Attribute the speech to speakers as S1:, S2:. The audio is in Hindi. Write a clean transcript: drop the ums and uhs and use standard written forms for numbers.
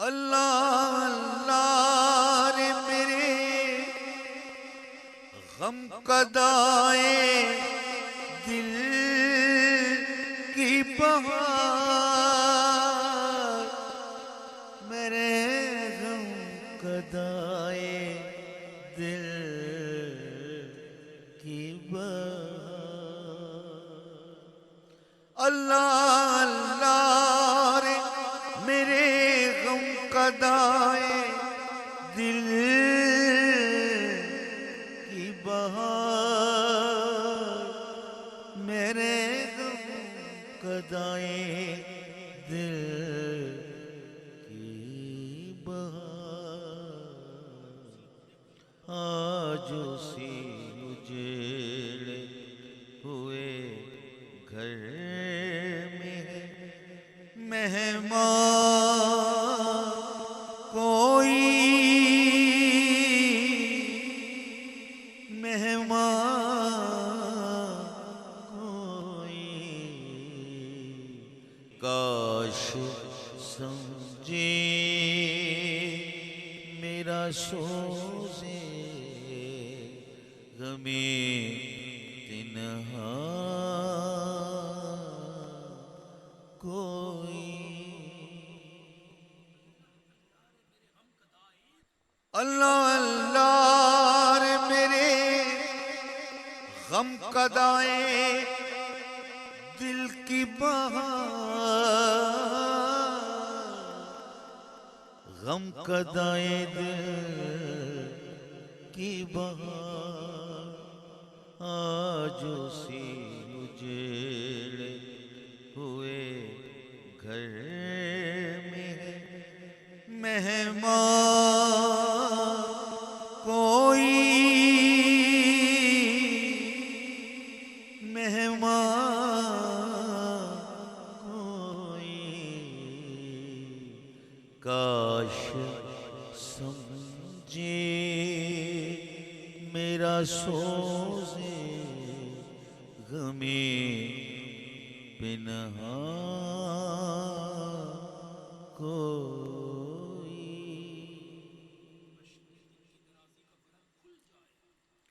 S1: अल्लाह अल्लाह रे मेरे गम कदाए दिल की बहार, मेरे गम कदाए दिल की बहार। अल्लाह अल्लाह रे मेरे गम कदाए दिल की बहार, मेरे गम कदाए दिल की बहार। आज उसी उजेड़े हुए घर में मेहमान कोई, मेहमान कोई। काश समझे मेरा सोज़े गमे तिन्हा कोई। अल्लाह अल्लाह रे मेरे गम कदाए दिल की बहार, गम कदाए दिल की बहार। आज उसी उजेड़े हुए घर में मेहमान कोई, मेहमान कोई। काश समझे मेरा सोज़े गमे पिन्हा को।